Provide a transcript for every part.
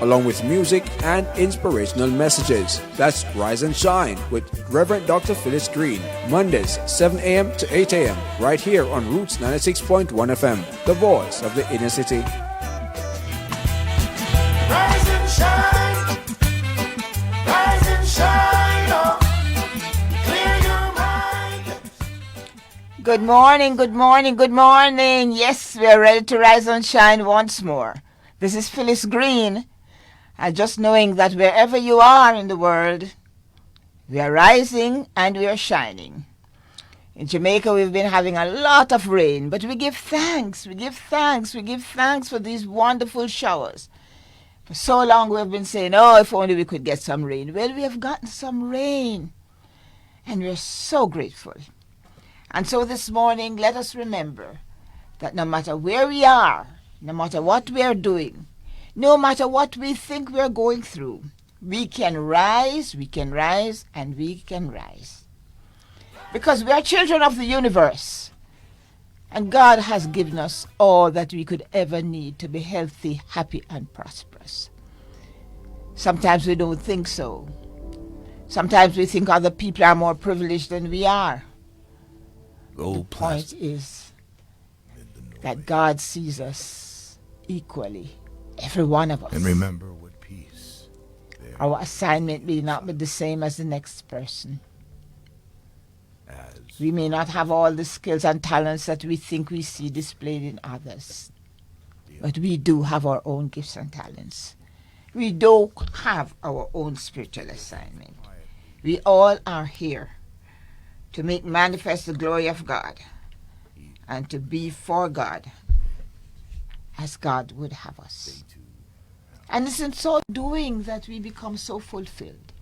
along with music and inspirational messages. That's Rise and Shine with Reverend Dr. Phyllis Green, Mondays 7 a.m. to 8 a.m. right here on Roots 96.1 FM, the voice of the inner city. Rise and shine, rise and shine, oh, clear your mind. Good morning, good morning, good morning. Yes, we are ready to rise and shine once more. This is Phyllis Green. And just knowing that wherever you are in the world, we are rising and we are shining. In Jamaica, we've been having a lot of rain, but we give thanks, we give thanks for these wonderful showers. For so long we've been saying, oh, if only we could get some rain. Well, we have gotten some rain, and we're so grateful. And so this morning, let us remember that no matter where we are, no matter what we are doing, no matter what we think we're going through, we can rise, and we can rise. Because we are children of the universe. And God has given us all that we could ever need to be healthy, happy, and prosperous. Sometimes we don't think so. Sometimes we think other people are more privileged than we are. The point is that God sees us equally. Every one of us. And remember with peace. Our assignment may not be the same as the next person. We may not have all the skills and talents that we think we see displayed in others. But we do have our own gifts and talents. We do have our own spiritual assignment. We all are here to make manifest the glory of God and to be for God as God would have us. And it's in so doing that we become so fulfilled.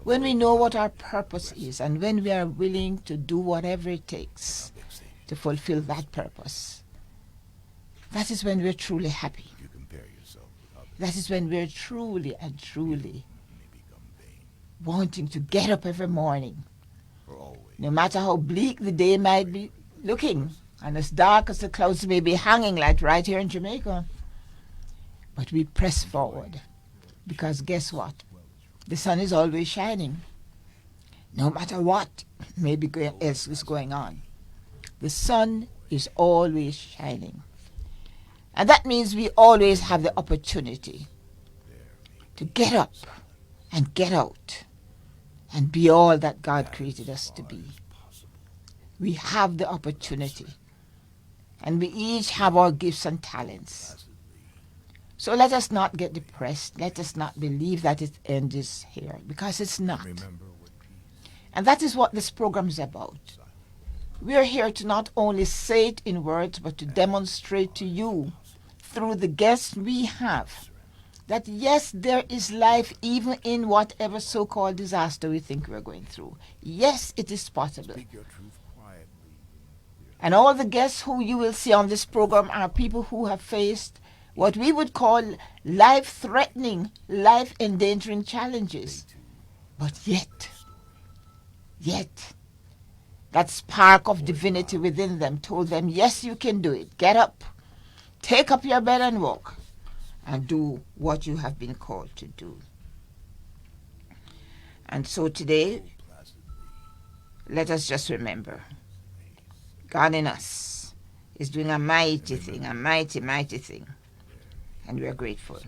When we know what our purpose is and when we are willing to do whatever it takes to fulfill that purpose, that is when we're truly happy. That is when we're truly and truly wanting to get up every morning. No matter how bleak the day might be looking, and as dark as the clouds may be hanging like right here in Jamaica. But we press forward. Because guess what? The sun is always shining. No matter what else is going on. The sun is always shining. And that means we always have the opportunity to get up and get out and be all that God created us to be. We have the opportunity. And we each have our gifts and talents. So let us not get depressed. Let us not believe that its end is here, because it's not. And that is what this program is about. We are here to not only say it in words, but to demonstrate to you through the guests we have that yes, there is life even in whatever so-called disaster we think we're going through. Yes, it is possible. And all the guests who you will see on this program are people who have faced what we would call life-threatening, life-endangering challenges. But yet, that spark of divinity within them told them, yes, you can do it. Get up, take up your bed and walk, and do what you have been called to do. And so today, let us just remember, God in us is doing a mighty thing, a mighty, mighty thing. And we are grateful.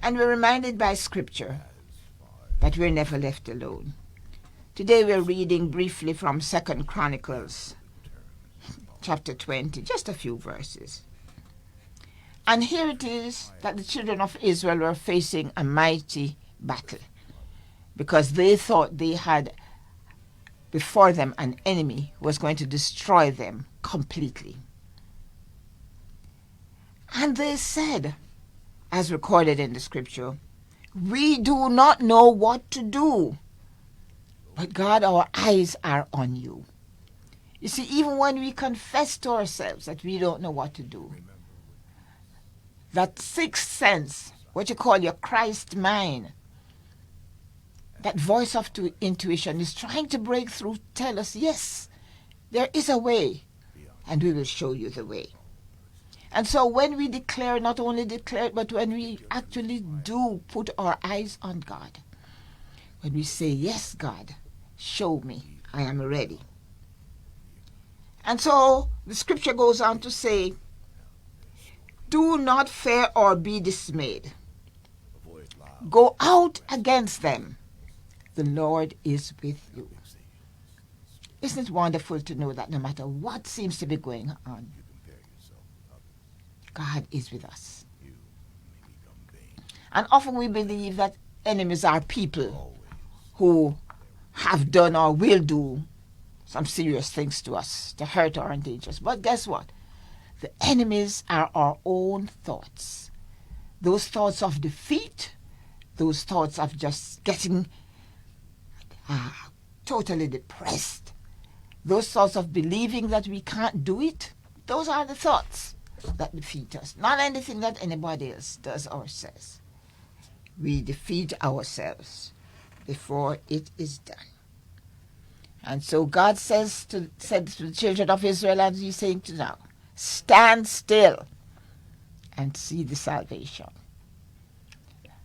And we're reminded by Scripture that we're never left alone. Today we're reading briefly from 2 Chronicles, chapter 20, just a few verses. And here it is that the children of Israel were facing a mighty battle because they thought they had before them an enemy who was going to destroy them completely. And they said, as recorded in the scripture, we do not know what to do. But God, our eyes are on you. You see, even when we confess to ourselves that we don't know what to do, that sixth sense, what you call your Christ mind, that voice of intuition is trying to break through, tell us, yes, there is a way, and we will show you the way. And so when we declare, not only declare, but when we actually do put our eyes on God, when we say, yes, God, show me, I am ready. And so the scripture goes on to say, do not fear or be dismayed. Go out against them. The Lord is with you. Isn't it wonderful to know that no matter what seems to be going on, God is with us. And often we believe that enemies are people who have done or will do some serious things to us, to hurt or endanger us. But guess what? The enemies are our own thoughts. Those thoughts of defeat, those thoughts of just getting totally depressed, those thoughts of believing that we can't do it, those are the thoughts that defeat us, not anything that anybody else does or says. We defeat ourselves before it is done. And so God said to the children of Israel, as he's saying to now, stand still and see the salvation.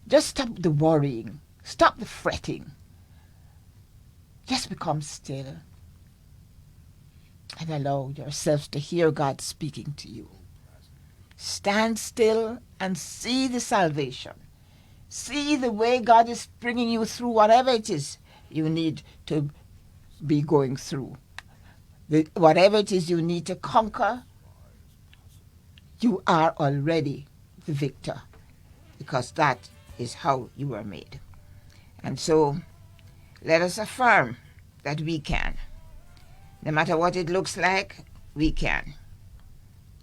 Just stop the worrying, stop the fretting. Just become still and allow yourself to hear God speaking to you. Stand still and see the salvation. See the way God is bringing you through whatever it is you need to be going through. Whatever it is you need to conquer, you are already the victor, because that is how you were made. And so let us affirm that we can. No matter what it looks like, we can.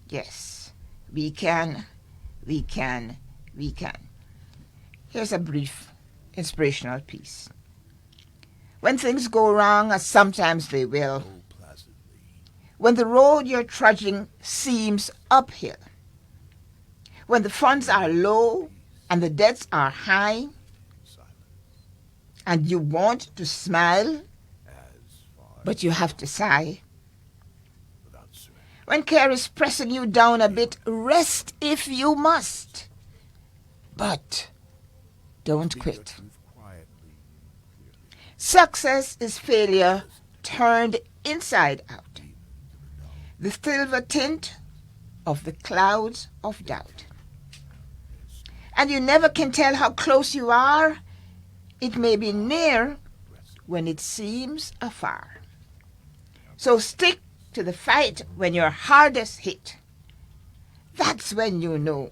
Yes, we can, we can, we can. Here's a brief inspirational piece. When things go wrong, as sometimes they will, when the road you're trudging seems uphill, when the funds are low and the debts are high, and you want to smile, but you have to sigh. When care is pressing you down a bit, rest if you must. But don't quit. Success is failure turned inside out. The silver tint of the clouds of doubt. And you never can tell how close you are. It may be near when it seems afar. So stick to the fight when you're hardest hit. That's when you know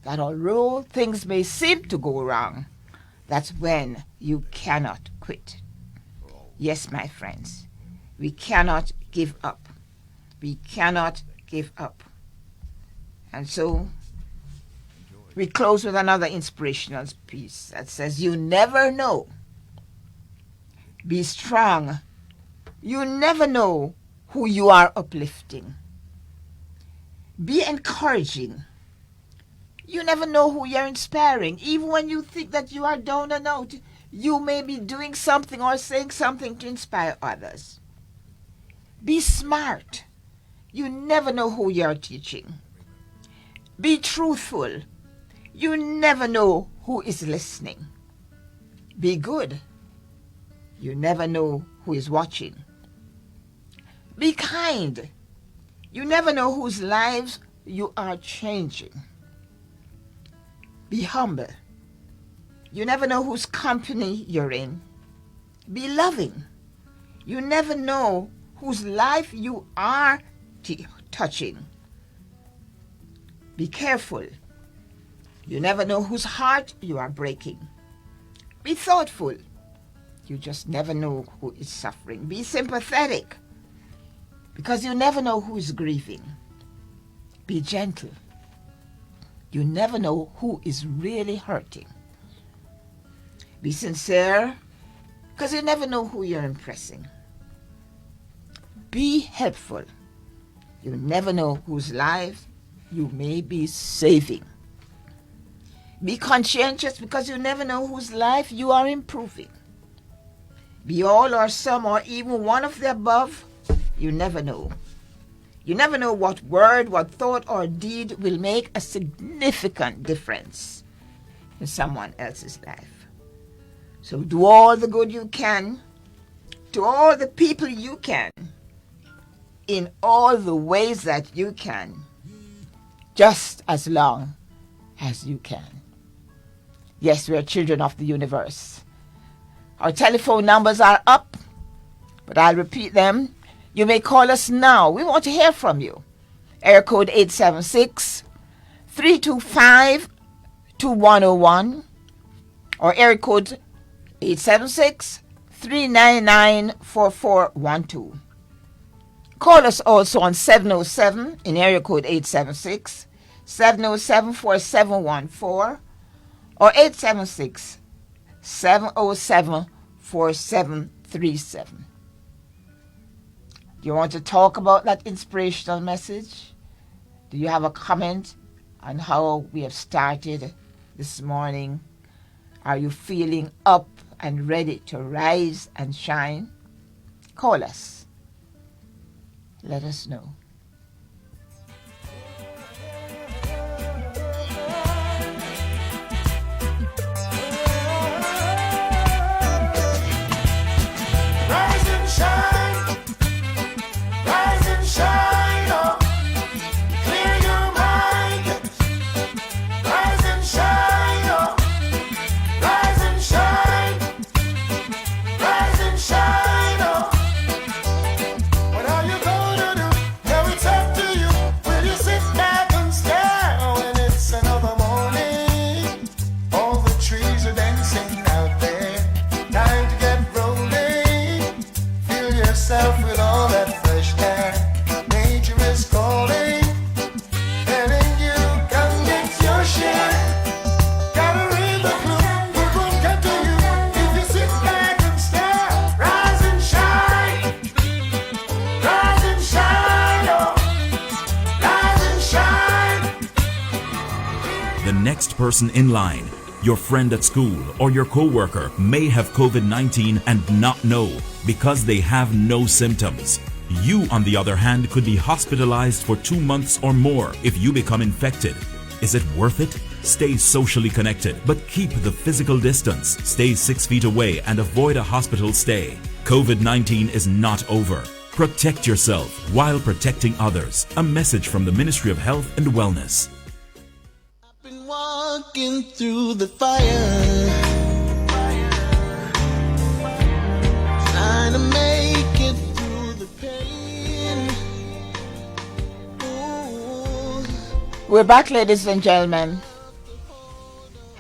that although things may seem to go wrong, that's when you cannot quit. Yes, my friends, we cannot give up. We cannot give up. And so we close with another inspirational piece that says, you never know. Be strong. You never know who you are uplifting. Be encouraging. You never know who you're inspiring. Even when you think that you are down and out, you may be doing something or saying something to inspire others. Be smart. You never know who you're teaching. Be truthful. You never know who is listening. Be good. You never know who is watching. Be kind. You never know whose lives you are changing. Be humble. You never know whose company you're in. Be loving. You never know whose life you are touching. Be careful. You never know whose heart you are breaking. Be thoughtful. You just never know who is suffering. Be sympathetic, because you never know who is grieving. Be gentle. You never know who is really hurting. Be sincere, because you never know who you're impressing. Be helpful. You never know whose life you may be saving. Be conscientious, because you never know whose life you are improving. Be all or some or even one of the above. You never know. You never know what word, what thought, or deed will make a significant difference in someone else's life. So do all the good you can to all the people you can in all the ways that you can, just as long as you can. Yes, we are children of the universe. Our telephone numbers are up, but I'll repeat them. You may call us now. We want to hear from you. Area code 876-325-2101 or area code 876-399-4412. Call us also on 707 in area code 876-707-4714 or 876-707-4737. Do you want to talk about that inspirational message? Do you have a comment on how we have started this morning? Are you feeling up and ready to rise and shine? Call us. Let us know. Rise and shine, rise and shine, oh. Clear your mind, rise and shine, oh. Rise and shine, rise and shine, oh. What are you gonna do? Now it's up to you. Will you sit back and stare when it's another morning? All the trees are dancing out there. Time to get rolling. Feel yourself with all that fresh air. Nature is calling, telling you come get your share. Gotta read the clue, it won't get to you if you sit back and stare. Rise and shine, oh, rise and shine. The next person in line, your friend at school or your coworker, may have COVID-19 and not know because they have no symptoms. You, on the other hand, could be hospitalized for 2 months or more if you become infected. Is it worth it? Stay socially connected, but keep the physical distance. Stay 6 feet away and avoid a hospital stay. COVID-19 is not over. Protect yourself while protecting others. A message from the Ministry of Health and Wellness. Been walking through the fire, trying to make it through the pain. Ooh. We're back, ladies and gentlemen,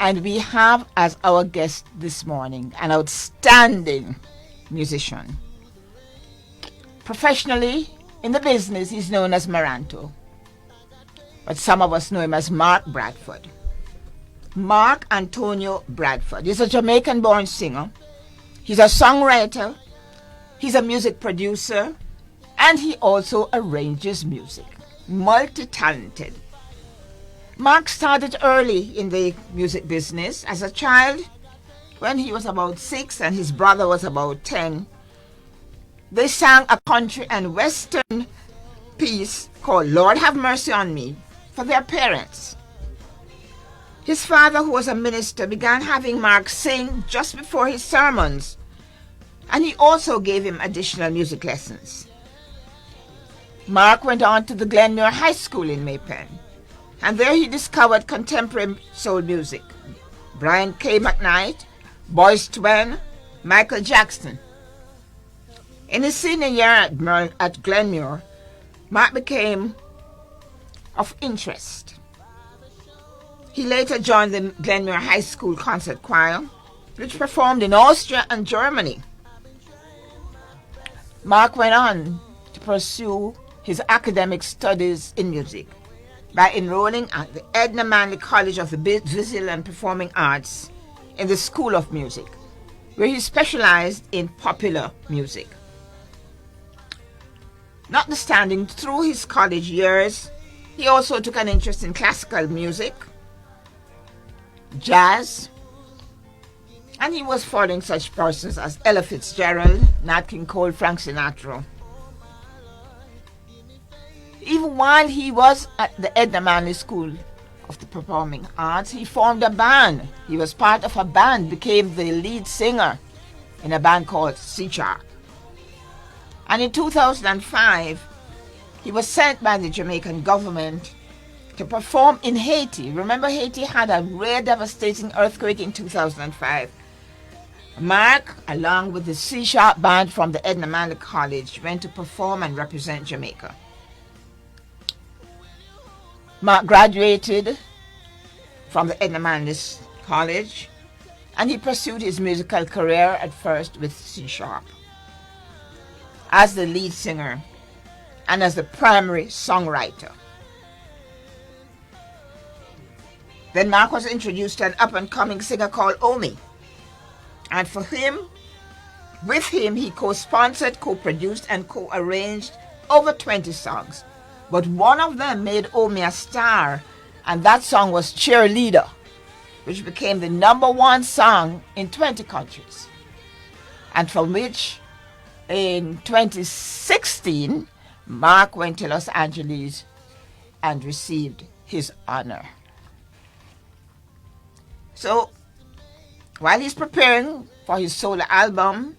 and we have as our guest this morning an outstanding musician. Professionally, in the business, he's known as Maranto, but some of us know him as Mark Bradford. Mark Antonio Bradford. He's a Jamaican-born singer. He's a songwriter. He's a music producer, and he also arranges music. Multi-talented. Mark started early in the music business. As a child, when he was about 6 and his brother was about 10, they sang a country and western piece called Lord Have Mercy on Me for their parents. His father, who was a minister, began having Mark sing just before his sermons, and he also gave him additional music lessons. Mark went on to the Glenmuir High School in Maypen, and there he discovered contemporary soul music. Brian K. McKnight, Boyz II, Michael Jackson. In his senior year at Glenmuir, Mark became of interest. He later joined the Glenmuir High School Concert Choir, which performed in Austria and Germany. Mark went on to pursue his academic studies in music by enrolling at the Edna Manley College of the Visual and Performing Arts in the School of Music, where he specialized in popular music. Notwithstanding, through his college years, he also took an interest in classical music, jazz, and he was following such persons as Ella Fitzgerald, Nat King Cole, Frank Sinatra. even while he was at the Edna Manley School of the Performing Arts, he formed a band. He was part of a band, became the lead singer in a band called C Sharp. And in 2005, he was sent by the Jamaican government to perform in Haiti. Remember, Haiti had a rare devastating earthquake in 2005. Mark, along with the C Sharp band from the Edna Manley College, went to perform and represent Jamaica. Mark graduated from the Edna Manley College, and he pursued his musical career at first with C Sharp as the lead singer and as the primary songwriter. Then Mark was introduced to an up-and-coming singer called Omi. And with him, he co-sponsored, co-produced, and co-arranged over 20 songs. But one of them made Omi a star, and that song was Cheerleader, which became the #1 song in 20 countries. And from which, in 2016, Mark went to Los Angeles and received his honor. So, while he's preparing for his solo album,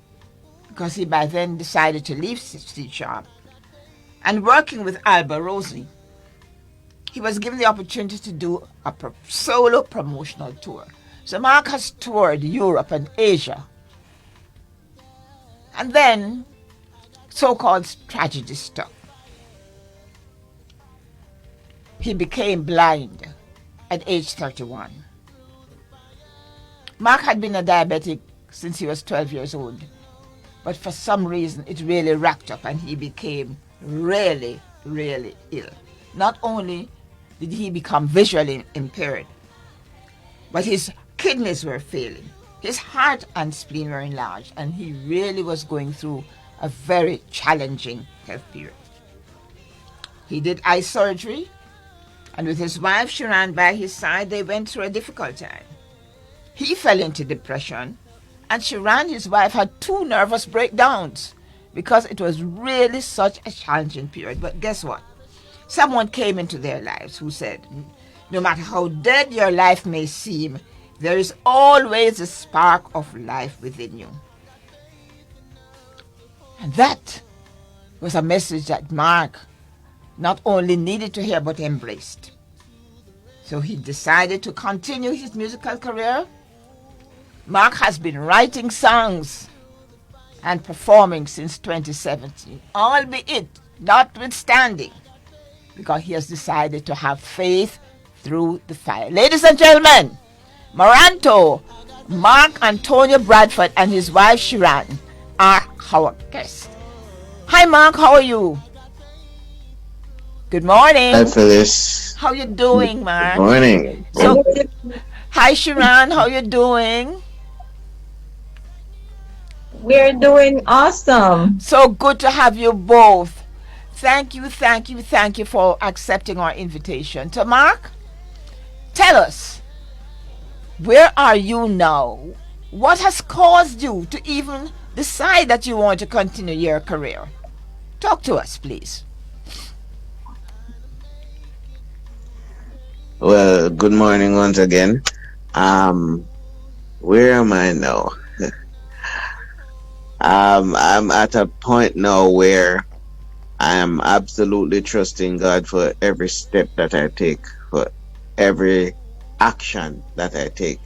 because he by then decided to leave C Sharp, and working with Alba Rosie, he was given the opportunity to do a solo promotional tour. So Mark has toured Europe and Asia. And then, so-called tragedy struck. He became blind at age 31. Mark had been a diabetic since he was 12 years old, but for some reason it really racked up and he became really, really ill. Not only did he become visually impaired, but his kidneys were failing. His heart and spleen were enlarged, and he really was going through a very challenging health period. He did eye surgery, and with his wife Shirann by his side, they went through a difficult time. He fell into depression, and Shirann, his wife, had 2 nervous breakdowns because it was really such a challenging period. But guess what? Someone came into their lives who said, no matter how dead your life may seem, there is always a spark of life within you. And that was a message that Mark not only needed to hear, but embraced. So he decided to continue his musical career. Mark has been writing songs and performing since 2017, albeit notwithstanding, because he has decided to have faith through the fire. Ladies and gentlemen, Moranto, Mark Antonio Bradford and his wife Shirann are our guests. Hi Mark, how are you? Good morning. Hi Phyllis. How you doing, Mark? Good morning. So, hi Shirann, how you doing? We're doing awesome. So good to have you both. Thank you for accepting our invitation. So Mark, tell us, where are you now? What has caused you to even decide that you want to continue your career? Talk to us, please. Well, good morning once again. Where am I now? I'm at a point now where I am absolutely trusting God for every step that I take, for every action that I take,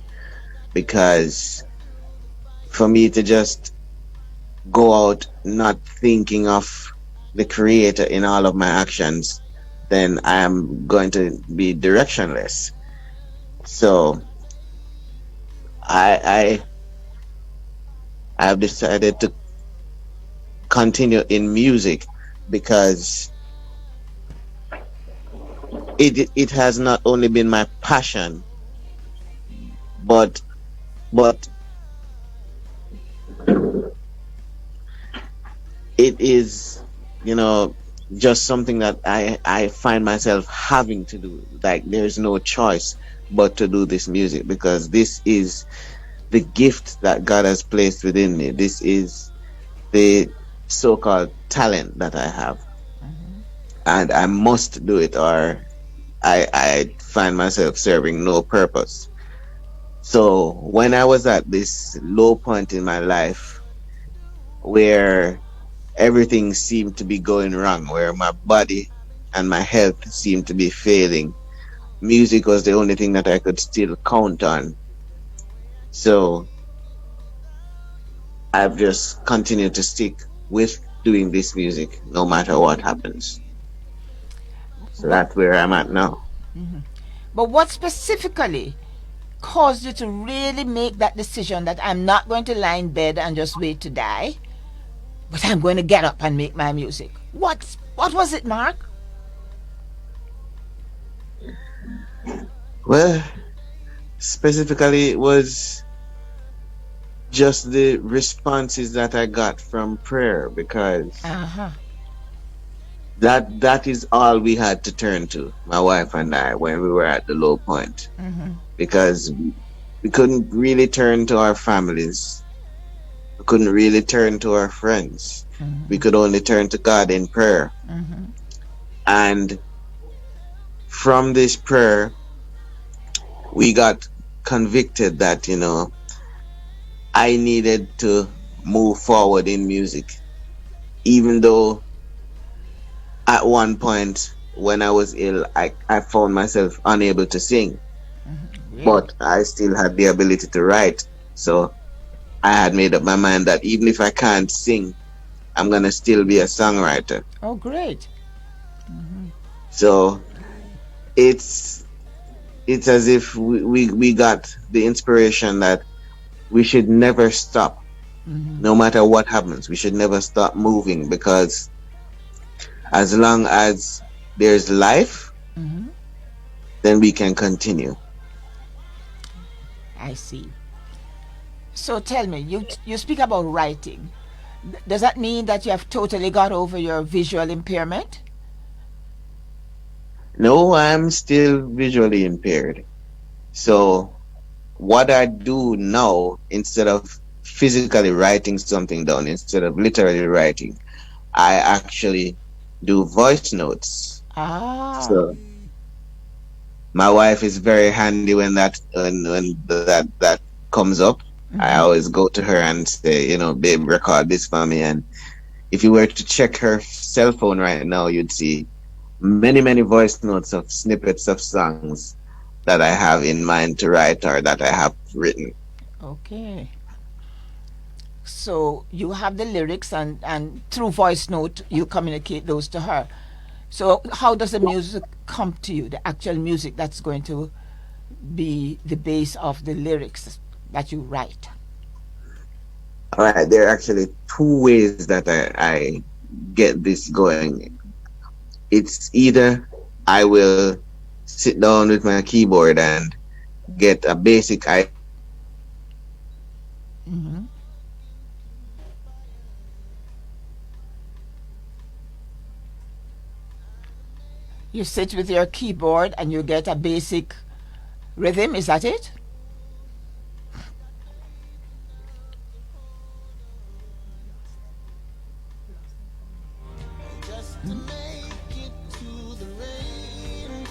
because for me to just go out not thinking of the Creator in all of my actions, then I am going to be directionless. So I have decided to continue in music because it has not only been my passion, but it is, just something that I find myself having to do. Like, there's no choice but to do this music, because this is the gift that God has placed within me. This is the so-called talent that I have. and I must do it, or I find myself serving no purpose. So when I was at this low point in my life where everything seemed to be going wrong, where my body and my health seemed to be failing, music was the only thing that I could still count on. So I've just continued to stick with doing this music no matter what happens. So But that's where I'm at now. but what specifically caused you to really make that decision that I'm not going to lie in bed and just wait to die, but I'm going to get up and make my music? What was it, Mark? Well, specifically, it was just the responses that I got from prayer, because Uh-huh. that is all we had to turn to, my wife and I, when we were at the low point, because we couldn't really turn to our families. We couldn't really turn to our friends. We could only turn to God in prayer. And from this prayer, we got convicted that, I needed to move forward in music, even though at one point when I was ill, I found myself unable to sing, Really? but I still had the ability to write. So I had made up my mind that even if I can't sing, I'm going to still be a songwriter. Oh, great. So it's as if we got the inspiration that we should never stop. No matter what happens, we should never stop moving, because as long as there's life, then we can continue. I see. So tell me, you speak about writing. Does that mean that you have totally got over your visual impairment? No, I'm still visually impaired. So what I do now, instead of physically writing something down, instead of literally writing, I actually do voice notes. Ah. So my wife is very handy when that comes up. I always go to her and say, babe, record this for me. And if you were to check her cell phone right now, you'd see many, many voice notes of snippets of songs that I have in mind to write or that I have written. Okay. So you have the lyrics, and through voice note you communicate those to her. So how does the music come to you? The actual music that's going to be the base of the lyrics that you write. All right, there are actually two ways that I get this going. It's either I will sit down with my keyboard and get a basic idea. You sit with your keyboard and you get a basic rhythm, is that it? Just to make it to the rain.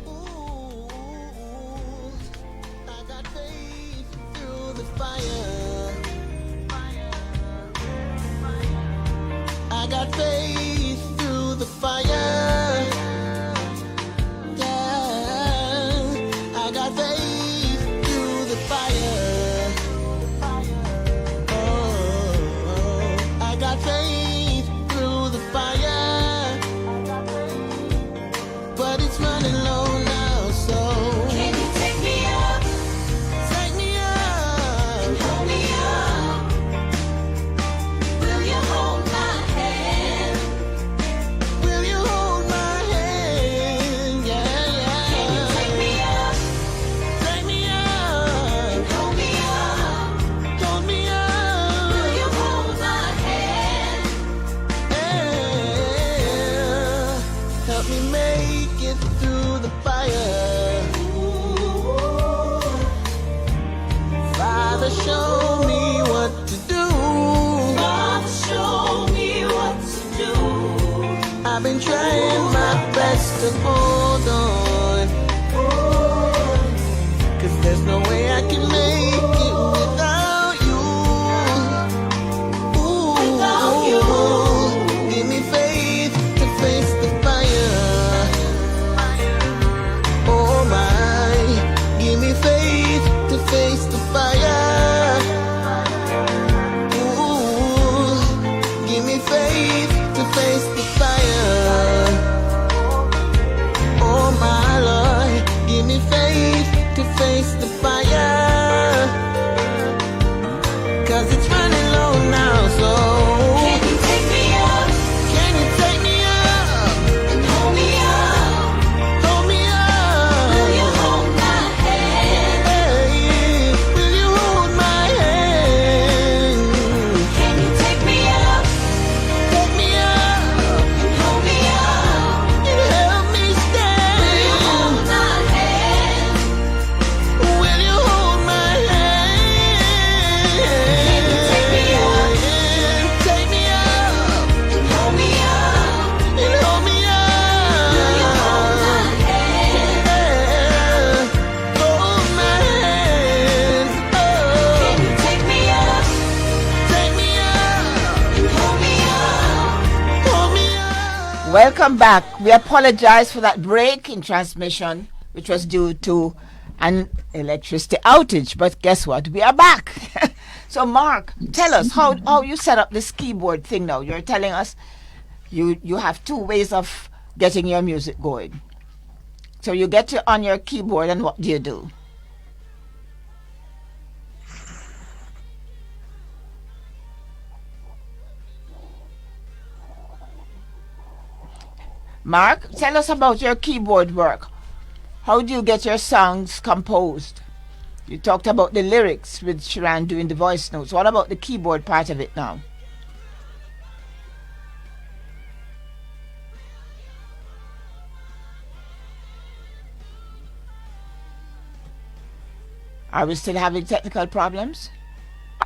Ooh, I got faith through the fire. I got faith through the fire. Yeah, I got faith through the fire. Oh, I got faith through the fire, but it's running low now. So Can you take me up, take me up. hold me up? Will you hold my hand? Welcome back. We apologize for that break in transmission, which was due to an electricity outage. But guess what? We are back. So, Mark, tell us how you set up this keyboard thing now. You're telling us you have two ways of getting your music going. So you get on your keyboard, and what do you do? Mark, tell us about your keyboard work. How do you get your songs composed? You talked about the lyrics with Shirann doing the voice notes. What about the keyboard part of it now? Are we still having technical problems?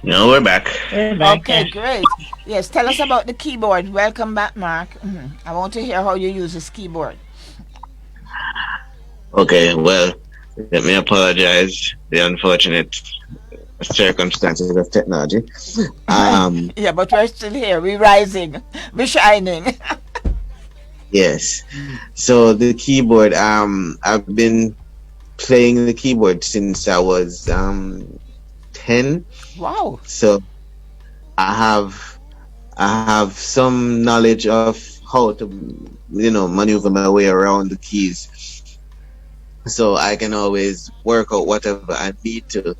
No, we're back. Okay, great. Yes, tell us about the keyboard. Welcome back, Mark. I want to hear how you use this keyboard. Okay, well, let me apologize. The unfortunate circumstances of technology. Yeah, but we're still here. We're rising. We're shining. Yes. So the keyboard, I've been playing the keyboard since I was 10. Wow. So I have some knowledge of how to maneuver my way around the keys. So I can always work out whatever I need to.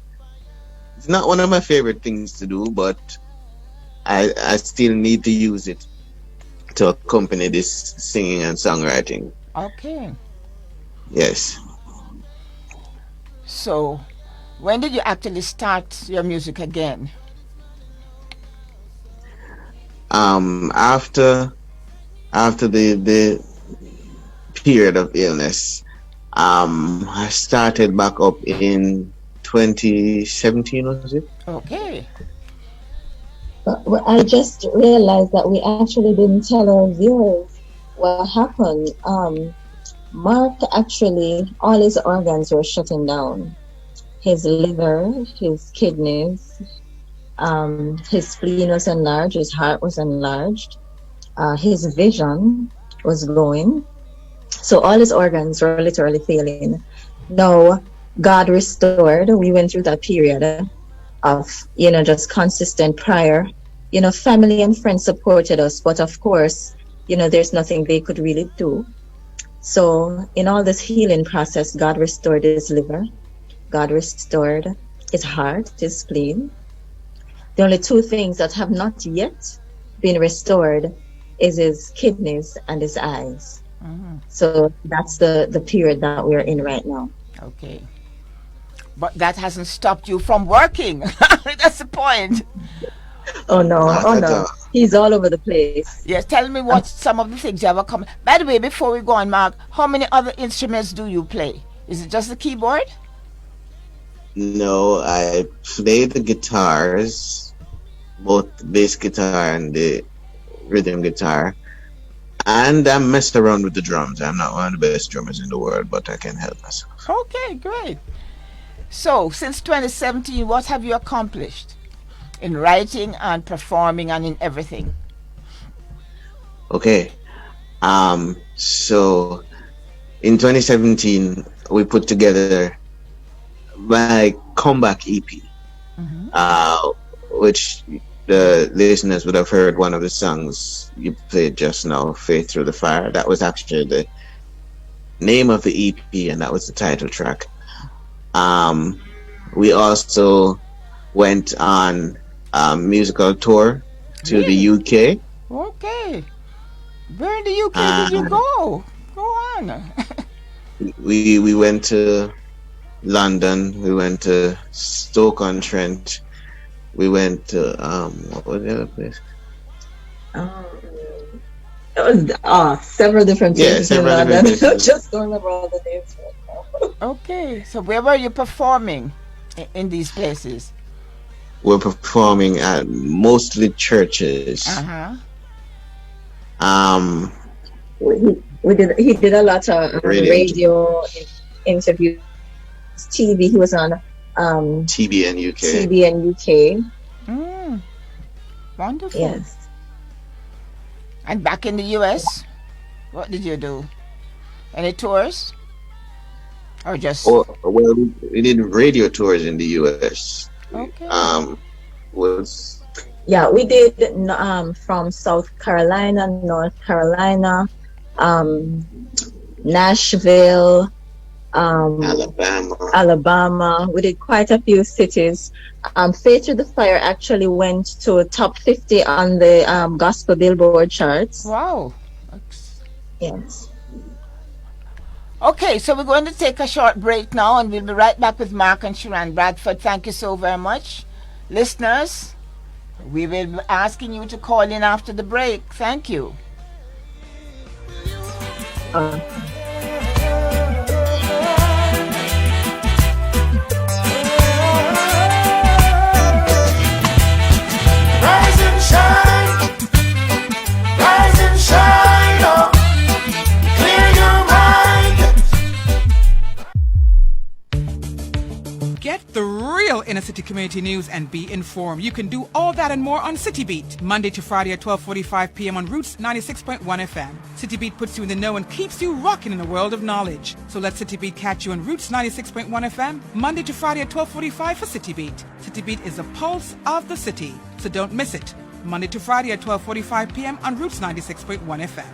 It's not one of my favorite things to do, but I still need to use it to accompany this singing and songwriting. Okay. Yes. So, when did you actually start your music again? After the period of illness, I started back up in 2017, was it? Okay. But I just realized that we actually didn't tell our viewers what happened. Mark actually, all his organs were shutting down. His liver, his kidneys, his spleen was enlarged, his heart was enlarged, his vision was going. So all his organs were literally failing. Now, God restored. We went through that period of, just consistent prayer. Family and friends supported us, but of course, there's nothing they could really do. So in all this healing process, God restored his liver. God restored his heart, his spleen. The only two things that have not yet been restored is his kidneys and his eyes. So that's the period that we're in right now. Okay. But that hasn't stopped you from working. That's the point. Oh no. He's all over the place. Yes, tell me what some of the things you have come. By the way, before we go on, Mark, how many other instruments do you play? Is it just the keyboard? No, I play the guitars, both the bass guitar and the rhythm guitar. And I messed around with the drums. I'm not one of the best drummers in the world, but I can help myself. Okay, great. So, since 2017, what have you accomplished in writing and performing and in everything? Okay. So in 2017, we put together my comeback EP, which the listeners would have heard one of the songs you played just now, Faith Through the Fire. That was actually the name of the EP, and that was the title track. We also went on a musical tour to the UK. Okay. Where in the UK did you go? Go on. We went to London. We went to Stoke-on-Trent. We went to what was the other place? It was several different places in London. I just don't remember all the names right now. Okay, so where were you performing in these places? We're performing at mostly churches. He did a lot of radio interviews, TV. He was on TBN UK. TBN UK. Wonderful. Yes. And back in the US? What did you do? Any tours? Or just Oh, well, we did radio tours in the U.S. okay? Was Yeah, we did from South Carolina, North Carolina, um, Nashville, Alabama. Alabama. We did quite a few cities. Faith Through the Fire actually went to top 50 on the gospel Billboard charts. Wow. Yes. Okay, so we're going to take a short break now, and we'll be right back with Mark and Shirann Bradford. Thank you so very much, listeners. We will be asking you to call in after the break. Thank you. Uh, Rise and shine, rise and shine, oh, clear your mind. Get the real inner city community news and be informed. You can do all that and more on City Beat, Monday to Friday at 12:45 p.m. on Roots 96.1 FM. City Beat puts you in the know and keeps you rocking in a world of knowledge. So let City Beat catch you on Roots 96.1 FM, Monday to Friday at 12:45 for City Beat. City Beat is the pulse of the city, so don't miss it. Monday to Friday at 12:45 p.m. on Roots 96.1 FM.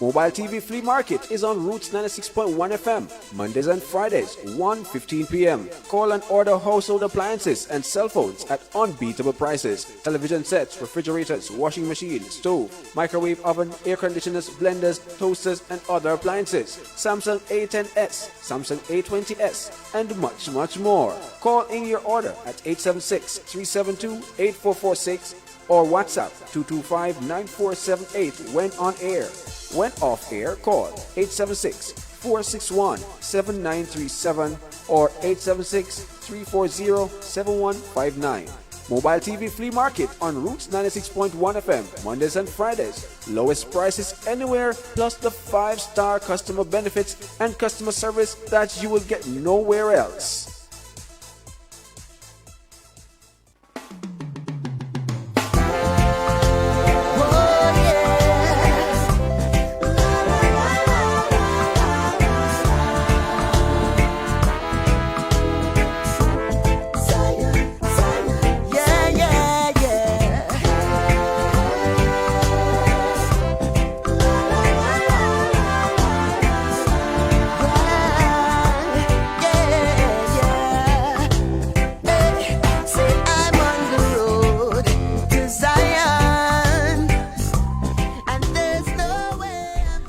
Mobile TV Flea Market is on Roots 96.1 FM, Mondays and Fridays, 1:15 p.m. Call and order household appliances and cell phones at unbeatable prices. Television sets, refrigerators, washing machine, stove, microwave oven, air conditioners, blenders, toasters, and other appliances. Samsung A10s, Samsung A20s, and much, much more. Call in your order at 876-372-8446 or WhatsApp 225-9478 when on air. When off air, call 876-461-7937 or 876-340-7159. Mobile TV Flea Market on Roots 96.1 FM, Mondays and Fridays. Lowest prices anywhere, plus the 5-star customer benefits and customer service that you will get nowhere else.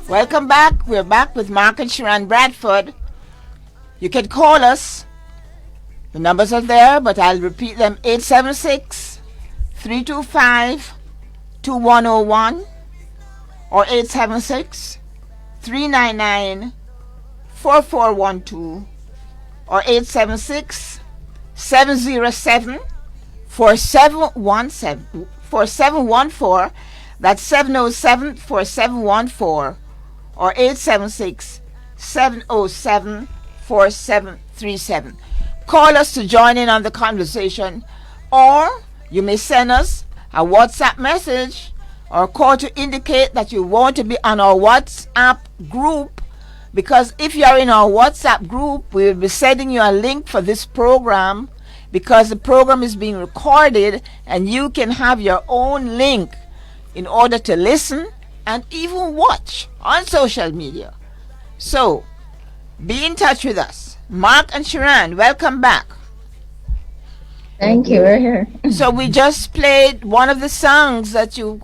Welcome back. We're back with Mark and Shirann Bradford. You can call us. The numbers are there, but I'll repeat them. 876-325-2101 or 876-399-4412 or 876-707-4714. That's 707-4714. Or 876-707-4737. Call us to join in on the conversation, or you may send us a WhatsApp message or call to indicate that you want to be on our WhatsApp group, because if you are in our WhatsApp group, we will be sending you a link for this program, because the program is being recorded and you can have your own link in order to listen and even watch on social media. So, be in touch with us. Mark and Shirann, welcome back. Thank you. We're here. So we just played one of the songs that you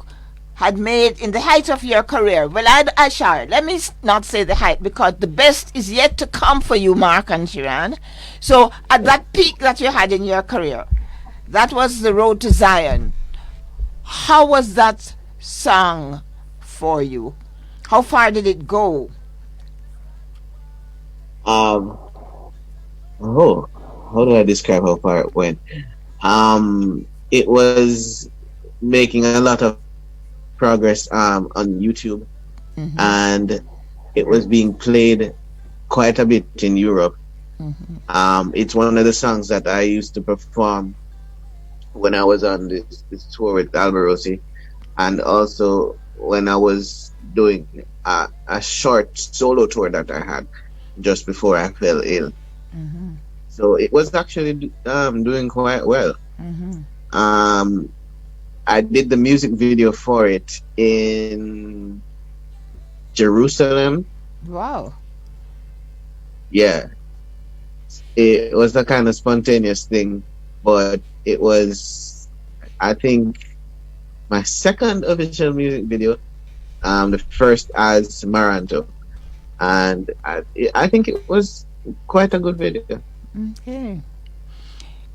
had made in the height of your career. Well, I shall. Let me not say the height, because the best is yet to come for you, Mark and Shirann. So at that peak that you had in your career, that was The Road to Zion. How was that song for you? How far did it go? How do I describe how far it went? It was making a lot of progress on YouTube, and it was being played quite a bit in Europe. It's one of the songs that I used to perform when I was on this tour with Alberosi, and also when I was doing a short solo tour that I had just before I fell ill. So it was actually doing quite well. Um, I did the music video for it in Jerusalem. Wow. Yeah, it was a kind of spontaneous thing, but it was, I think, my second official music video. The first as Maranto, and I think it was quite a good video. Okay.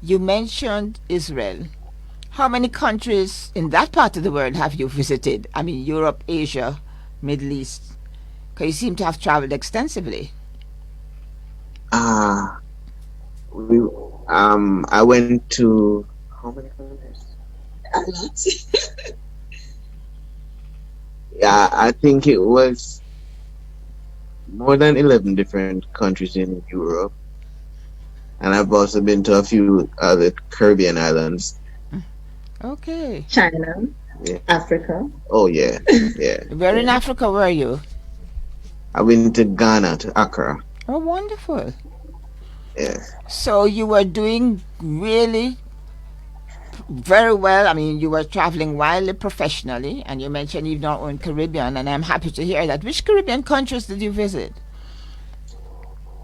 You mentioned Israel. How many countries in that part of the world have you visited? I mean, Europe, Asia, Middle East. Because you seem to have traveled extensively. Ah, we I went to how many countries? A lot. Yeah, I think it was more than 11 different countries in Europe, and I've also been to a few other Caribbean islands. Okay. China, Yeah. Africa. Oh yeah, yeah. Where in Africa were you? I went to Ghana, to Accra. Oh, wonderful. Yes. So you were doing really very well. I mean, you were traveling wildly professionally, and you mentioned you've not owned Caribbean, and I'm happy to hear that. Which Caribbean countries did you visit?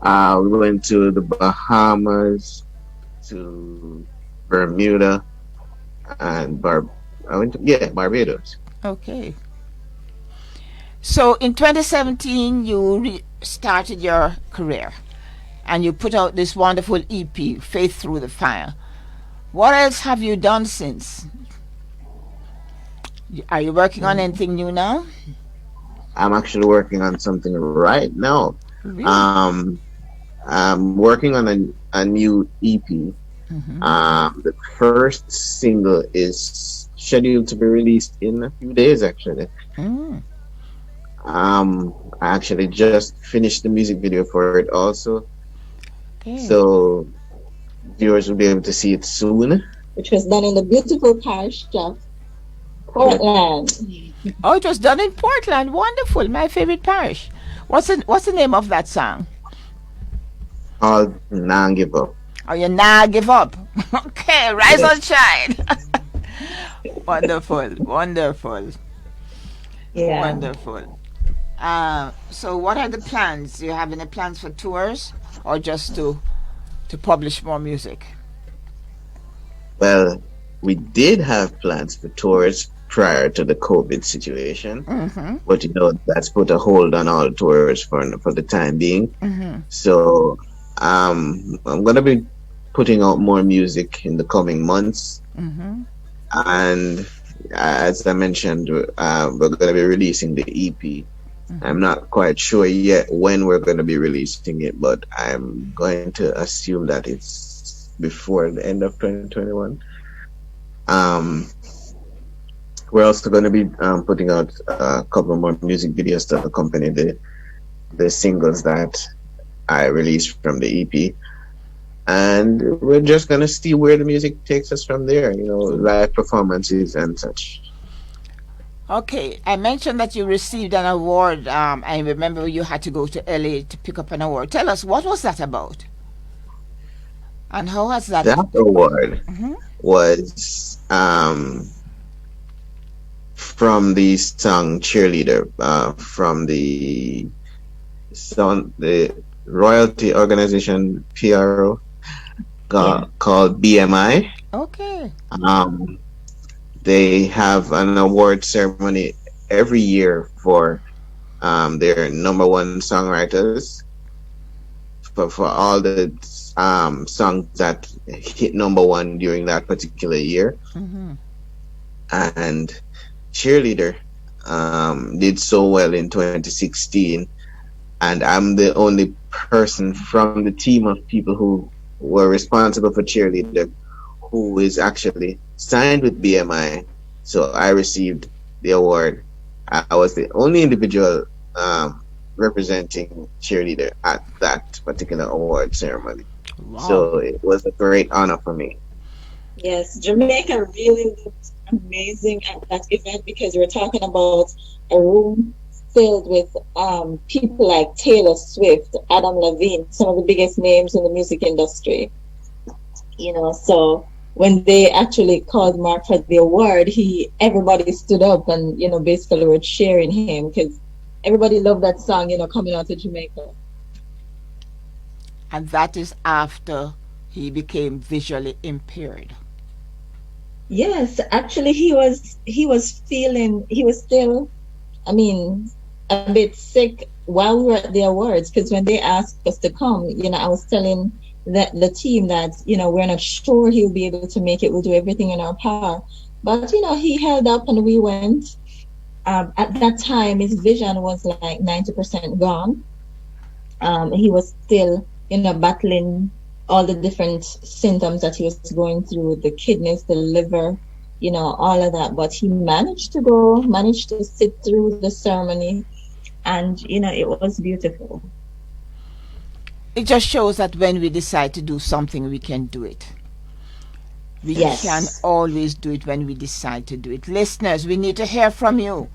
We went to the Bahamas, to Bermuda, and Barbados. Okay. So in 2017, you started your career, and you put out this wonderful EP, Faith Through the Fire. What else have you done since? Are you working on anything new now? I'm actually working on something right now. Really? I'm working on a new EP. The first single is scheduled to be released in a few days, actually. I actually just finished the music video for it also. Okay. So viewers will be able to see it soon. Which was done in the beautiful parish of Portland. Oh, it was done in Portland. Wonderful. My favorite parish. What's the name of that song? Called Nah Give Up. Oh, you now give up. Okay, rise and shine. Wonderful, wonderful, Yeah. wonderful. So what are the plans? Do you have any plans for tours, or just to publish more music? Well, we did have plans for tours prior to the COVID situation, but that's put a hold on all tours for the time being. So I'm gonna be putting out more music in the coming months, and as I mentioned, we're gonna be releasing the EP. I'm not quite sure yet when we're going to be releasing it, but I'm going to assume that it's before the end of 2021. We're also going to be putting out a couple more music videos to accompany the singles that I released from the EP. And we're just going to see where the music takes us from there, live performances and such. Okay, I mentioned that you received an award. I remember you had to go to LA to pick up an award. Tell us, what was that about? And how has that... That award was from the song Cheerleader, from the royalty organization PRO called BMI. Okay. They have an award ceremony every year for their number one songwriters for all the songs that hit number one during that particular year. And Cheerleader did so well in 2016, and I'm the only person from the team of people who were responsible for Cheerleader who is actually signed with BMI. So I received the award. I was the only individual representing Cheerleader at that particular award ceremony. Wow. So it was a great honor for me. Yes, Jamaica really looked amazing at that event because we're talking about a room filled with people like Taylor Swift, Adam Levine, some of the biggest names in the music industry. So when they actually called Mark for the award, he everybody stood up and basically were cheering him because everybody loved that song, coming out of Jamaica. And that is after he became visually impaired. Yes, actually he was still, I mean, a bit sick while we were at the awards because when they asked us to come, I was telling the team that, we're not sure he'll be able to make it. We'll do everything in our power. But, he held up and we went. At that time, his vision was like 90% gone. He was still, battling all the different symptoms that he was going through, the kidneys, the liver, all of that. But he managed to sit through the ceremony, and, it was beautiful. It just shows that when we decide to do something, we can do it. We Yes. can always do it when we decide to do it. Listeners, we need to hear from you.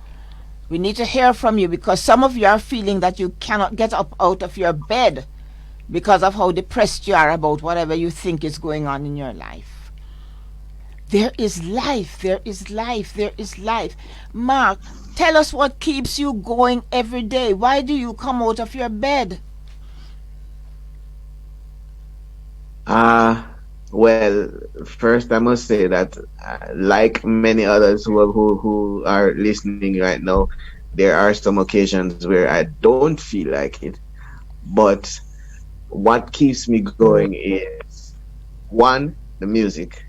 We need to hear from you because some of you are feeling that you cannot get up out of your bed because of how depressed you are about whatever you think is going on in your life. There is life, there is life, there is life. Mark, tell us what keeps you going every day. Why do you come out of your bed? Well, first I must say that, like many others who are listening right now, there are some occasions where I don't feel like it. But what keeps me going is one, the music,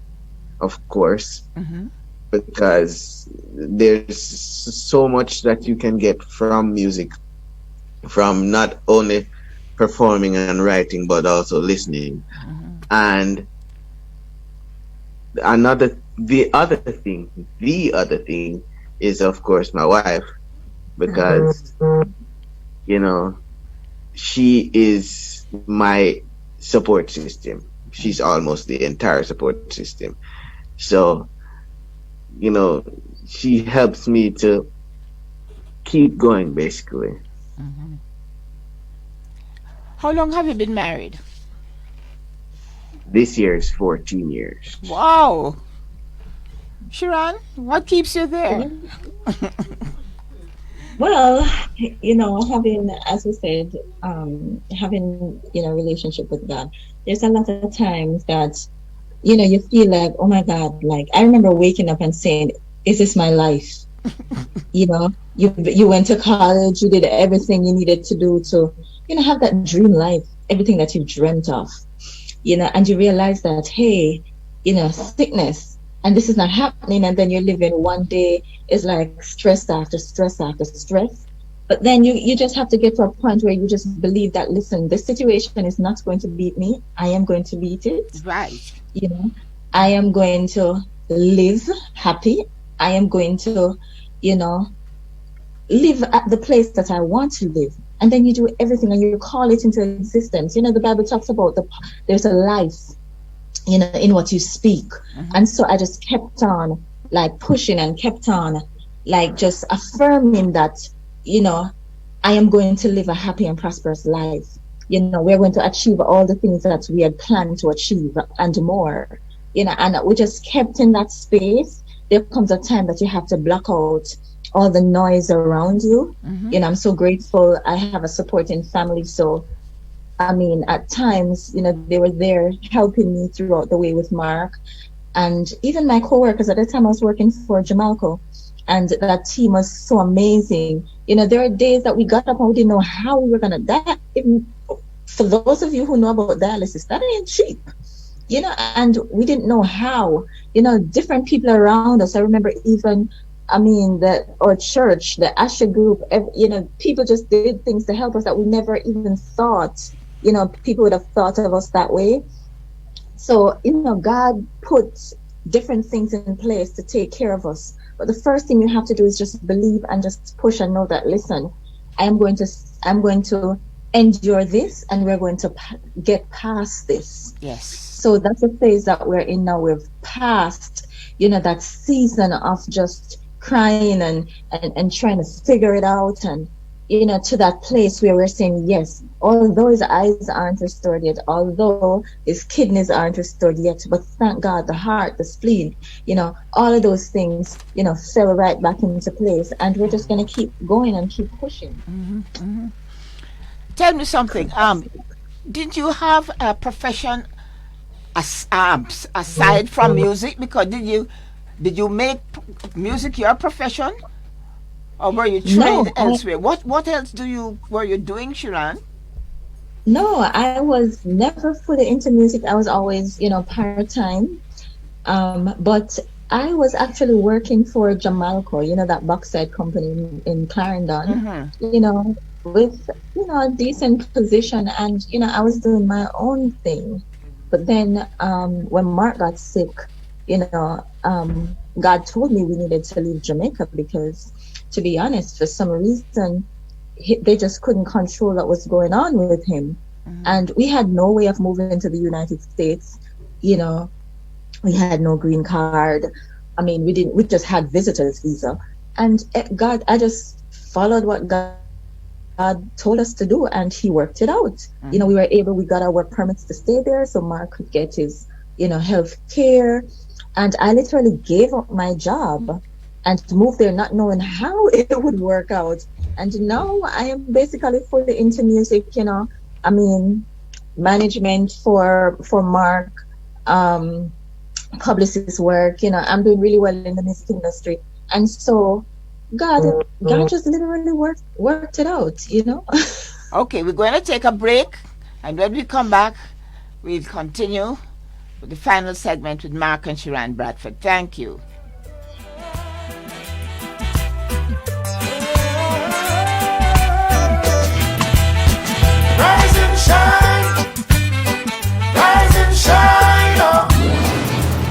of course, Mm-hmm. because there's so much that you can get from music, from not only performing and writing, but also listening. And the other thing is, of course, my wife, because, you know, she is my support system. She's almost the entire support system. So, you know, she helps me to keep going, basically. Mm-hmm. How long have you been married? This year is 14 years. Wow. Shirann, what keeps you there? Well, having, as we said, having, relationship with God, there's a lot of times that, you feel like, oh my God, like I remember waking up and saying, is this my life? You went to college, you did everything you needed to do to, have that dream life, everything that you dreamt of, and you realize that, hey, sickness, and this is not happening, and then you're living one day is like stress after stress after stress. But then you just have to get to a point where you just believe that, listen, this situation is not going to beat me. I am going to beat it. Right. I am going to live happy. I am going to, live at the place that I want to live. And then you do everything and you call it into existence. The Bible talks about there's a life, in what you speak. Mm-hmm. And so I just kept on like pushing and kept on like just affirming that, I am going to live a happy and prosperous life. We're going to achieve all the things that we had planned to achieve and more, and we just kept in that space. There comes a time that you have to block out all the noise around you. Mm-hmm. I'm so grateful I have a supporting family. So, I mean, at times, they were there helping me throughout the way with Mark. And even my coworkers, at the time I was working for Jamalco, and that team was so amazing. There are days that we got up and we didn't know how we were going to die. For those of you who know about dialysis, that ain't cheap. And we didn't know how, different people around us. I remember even, our church, the Asher group, people just did things to help us that we never even thought, people would have thought of us that way. So, God put different things in place to take care of us. But the first thing you have to do is just believe and just push and know that, listen, I'm going to endure this and we're going to get past this. Yes. So that's the phase that we're in now. We've passed, that season of just crying and trying to figure it out, and to that place where we're saying, yes, although his eyes aren't restored yet, although his kidneys aren't restored yet, but thank God the heart, the spleen, all of those things, fell right back into place, and we're just going to keep going and keep pushing. Tell me something. Did you have a profession aside from music? Because did you make music your profession, or were you trained elsewhere? What else were you doing, Shirann? No, I was never fully into music. I was always, part-time. But I was actually working for Jamalco, that bauxite company in Clarendon, with, a decent position. And, I was doing my own thing. But then when Mark got sick, God told me we needed to leave Jamaica because, to be honest, for some reason, they just couldn't control what was going on with him. And we had no way of moving into the United States. We had no green card. I mean, we just had visitors visa. And I just followed what God told us to do, and he worked it out. We got our work permits to stay there so Mark could get his, health care. And I literally gave up my job and moved there not knowing how it would work out. And now I am basically fully into music, management for Mark, publicist work, I'm doing really well in the music industry. And so God just literally worked it out, Okay, we're going to take a break, and when we come back, we'll continue with the final segment with Mark and Shirann Bardford. Thank you. Rise and shine, rise and shine, oh.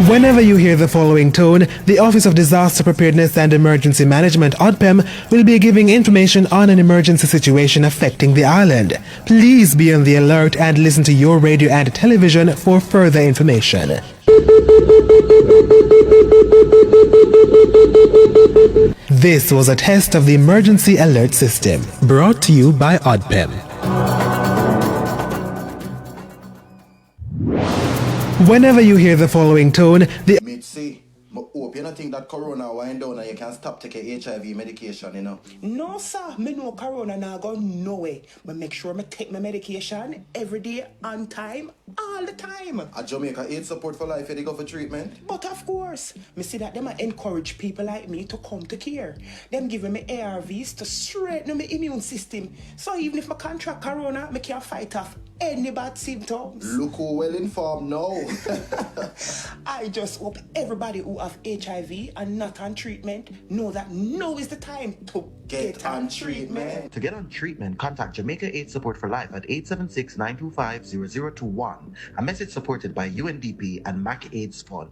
Whenever you hear the following tone, the Office of Disaster Preparedness and Emergency Management, ODPEM, will be giving information on an emergency situation affecting the island. Please be on the alert and listen to your radio and television for further information. This was a test of the emergency alert system, brought to you by ODPEM. Whenever you hear the following tone, the See, I hope you don't think that corona wind down and you can stop taking HIV medication, No, sir. Me know corona now go nowhere. But make sure I take my medication every day on time, all the time. At Jamaica AIDS Support for Life, they go for treatment. But of course, me see that them encourage people like me to come to care. Them giving me ARVs to straighten my immune system. So even if I contract corona, I can fight off any bad symptoms. Look who well informed now. I just hope everybody who have HIV and not on treatment know that now is the time to get on treatment. To get on treatment, contact Jamaica AIDS Support for Life at 876-925-0021. A message supported by UNDP and MAC AIDS Fund.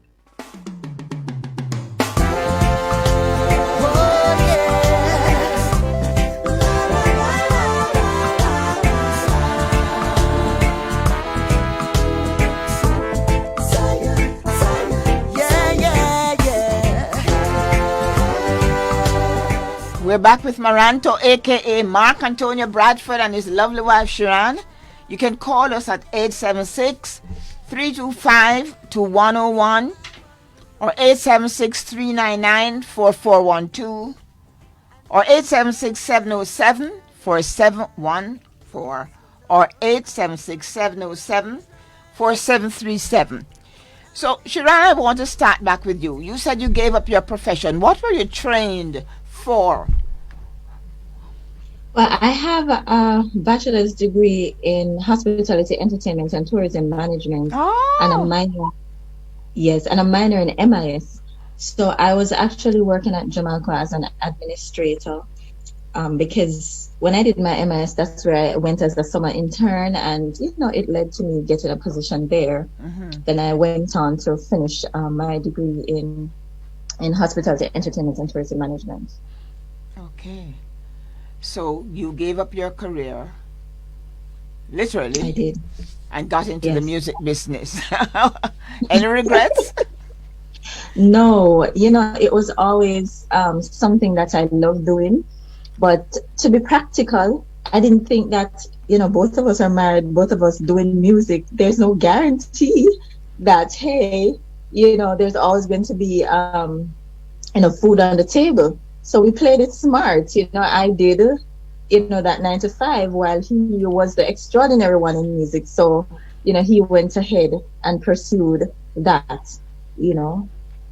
We're back with Maranto, a.k.a. Mark Antonio Bradford, and his lovely wife, Shirann. You can call us at 876-325-2101 or 876-399-4412 or 876-707-4714 or 876-707-4737. So, Shirann, I want to start back with you. You said you gave up your profession. What were you trained for? Well, I have a bachelor's degree in hospitality, entertainment, and tourism management, and a minor in MIS. So I was actually working at Jamaica as an administrator, because when I did my MIS, that's where I went as a summer intern, and it led to me getting a position there. Then I went on to finish my degree in hospitality, entertainment, and tourism management. Okay. So you gave up your career literally. I did. And got into the Yes. music business. Any regrets? No, it was always something that I love doing. But to be practical, I didn't think that, both of us are married, both of us doing music. There's no guarantee that, hey, there's always going to be, food on the table. So we played it smart. I did, that 9 to 5 while he was the extraordinary one in music. So, he went ahead and pursued that,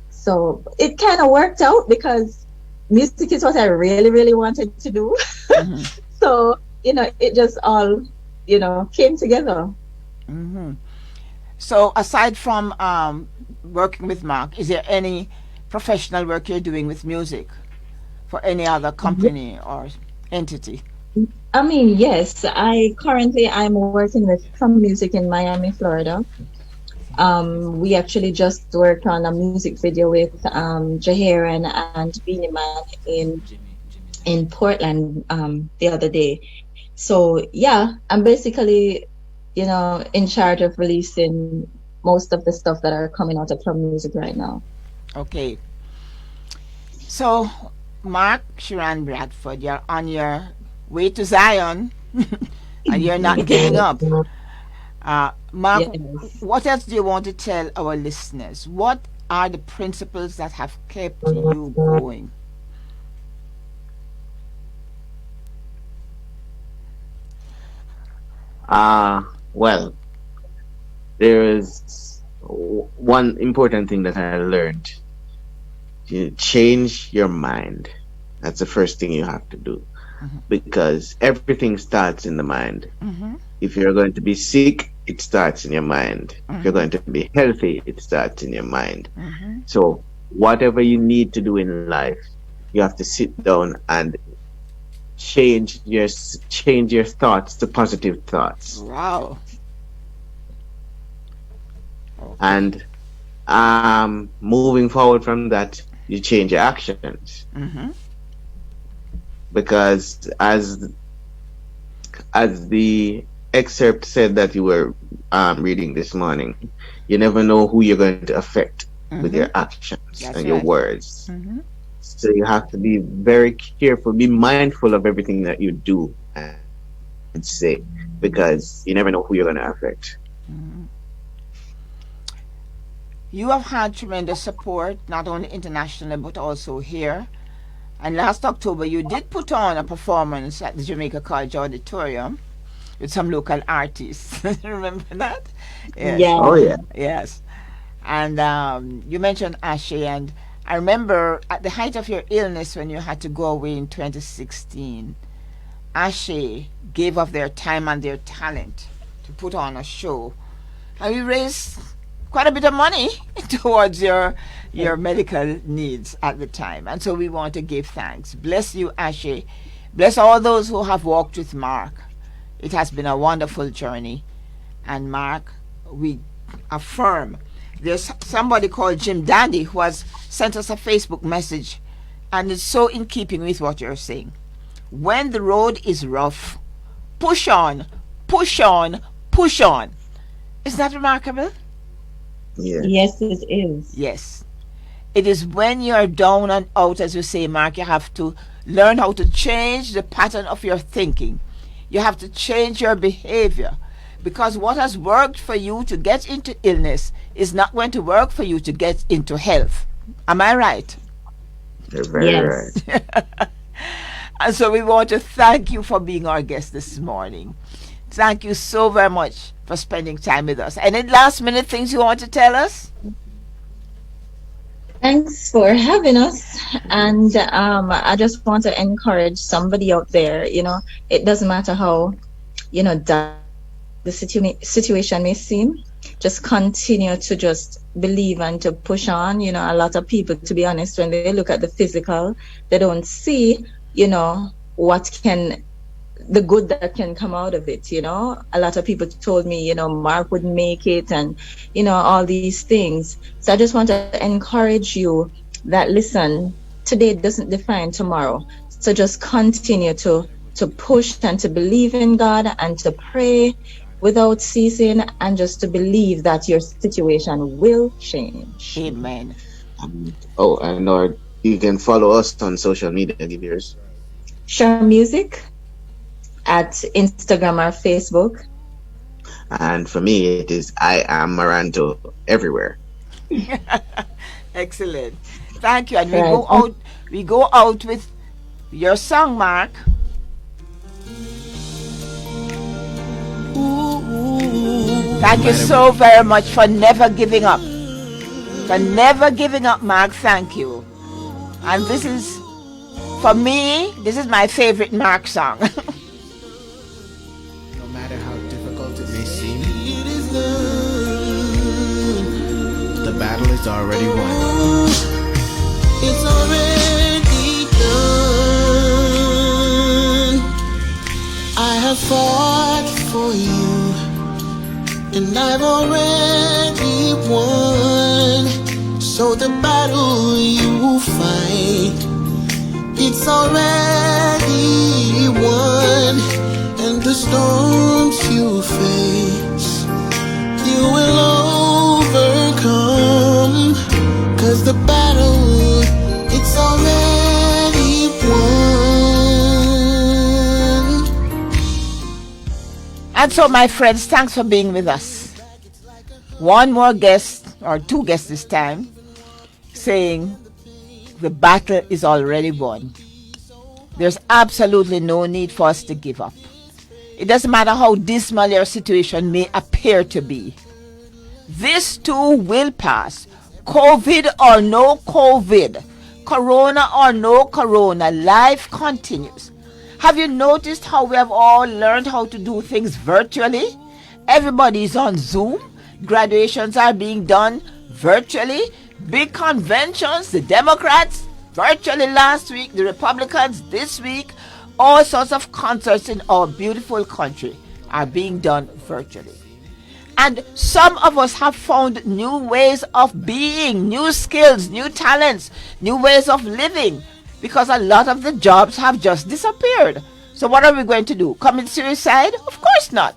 So it kind of worked out because music is what I really, really wanted to do. Mm-hmm. So, it just all, came together. Mm-hmm. So aside from working with Mark, is there any professional work you're doing with music for any other company or entity? I mean, yes, I'm working with From Music in Miami, Florida. We actually just worked on a music video with Jahiran and Beanie Man in Portland the other day. So yeah, I'm basically, in charge of releasing most of the stuff that are coming out of From Music right now. Okay. So Mark Shirann Bradford, you're on your way to Zion and you're not giving up. Mark, Yes. what else do you want to tell our listeners? What are the principles that have kept you going? Well, there is one important thing that I learned. You change your mind. That's the first thing you have to do. Because everything starts in the mind. Mm-hmm. If you're going to be sick, it starts in your mind. If you're going to be healthy, it starts in your mind. Mm-hmm. So whatever you need to do in life, you have to sit down and change your thoughts to positive thoughts. Wow. And moving forward from that, you change your actions. Mm-hmm. Because as the excerpt said that you were reading this morning, you never know who you're going to affect with your actions and your words. Mm-hmm. So you have to be very careful, be mindful of everything that you do and say, because you never know who you're going to affect. Mm-hmm. You have had tremendous support, not only internationally but also here. And last October, you did put on a performance at the Jamaica College Auditorium with some local artists. Remember that? Yes. Yeah. Oh, yeah. Yes. And you mentioned Ashe, and I remember at the height of your illness when you had to go away in 2016, Ashe gave of their time and their talent to put on a show. And we raised quite a bit of money towards your medical needs at the time. And so we want to give thanks. Bless you, Ashe. Bless all those who have walked with Mark. It has been a wonderful journey. And Mark, we affirm. There's somebody called Jim Dandy who has sent us a Facebook message, and it's so in keeping with what you're saying. When the road is rough, push on, push on, push on. Isn't that remarkable? Yeah. Yes, it is. Yes. It is when you're down and out, as you say, Mark, you have to learn how to change the pattern of your thinking. You have to change your behavior. Because what has worked for you to get into illness is not going to work for you to get into health. Am I right? You're very Yes. right. And so we want to thank you for being our guest this morning. Thank you so very much for spending time with us. Any last minute things you want to tell us? Thanks for having us. And I just want to encourage somebody out there, it doesn't matter how, dark the situation may seem, just continue to just believe and to push on. A lot of people, to be honest, when they look at the physical, they don't see, the good that can come out of it. A lot of people told me, Mark wouldn't make it, and all these things. So I just want to encourage you that, listen, today doesn't define tomorrow. So just continue to to push and to believe in God and to pray without ceasing and just to believe that your situation will change. Amen. Oh, and or you can follow us on social media. Give yours. Share music at Instagram or Facebook. And for me, it is I am Maranto everywhere. Excellent. Thank you. And Right. we go out with your song, Mark. Thank you so very much for never giving up. For never giving up, Mark. Thank you. And this is, for me, this is my favorite Mark song. No matter how difficult it may seem, the battle is already won. It's already done. I have fought for you, and I've already won. So the battle you fight, it's already won. And the storms you face, you will overcome. 'Cause the battle, it's already won. And so, my friends, thanks for being with us. One more guest, or two guests this time, saying the battle is already won. There's absolutely no need for us to give up. It doesn't matter how dismal your situation may appear to be. This too will pass. COVID or no COVID, corona or no corona, life continues. Have you noticed how we have all learned how to do things virtually? Everybody is on Zoom. Graduations are being done virtually. Big conventions, the Democrats virtually last week, the Republicans this week. All sorts of concerts in our beautiful country are being done virtually. And some of us have found new ways of being, new skills, new talents, new ways of living, because a lot of the jobs have just disappeared. So what are we going to do? Commit suicide? Of course not.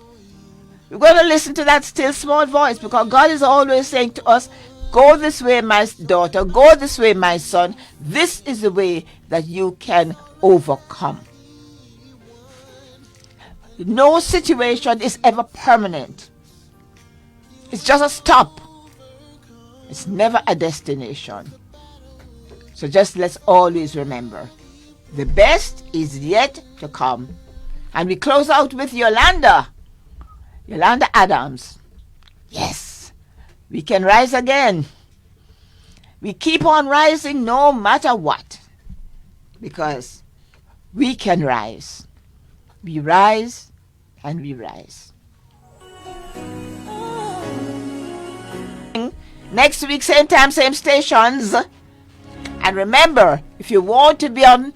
We're going to listen to that still small voice, because God is always saying to us, go this way, my daughter, go this way, my son. This is the way that you can overcome. No situation is ever permanent. It's just a stop. It's never a destination. So just let's always remember, the best is yet to come. And we close out with Yolanda Adams. Yes, we can rise again. We keep on rising no matter what, because we can rise. We rise and we rise. Next week, same time, same stations. And remember, if you want to be on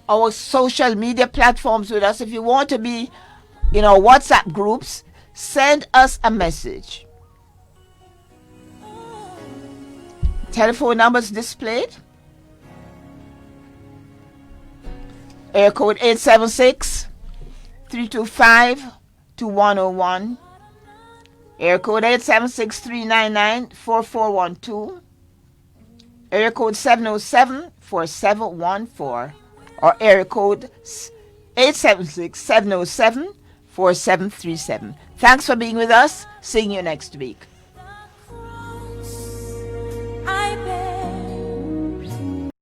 our social media platforms with us, if you want to be in our WhatsApp groups, send us a message. Telephone numbers displayed. Air code 876-325-2101. Air code 876-399-4412. Area code 707-4714. Or area code 876-707-4737. Thanks for being with us. Seeing you next week.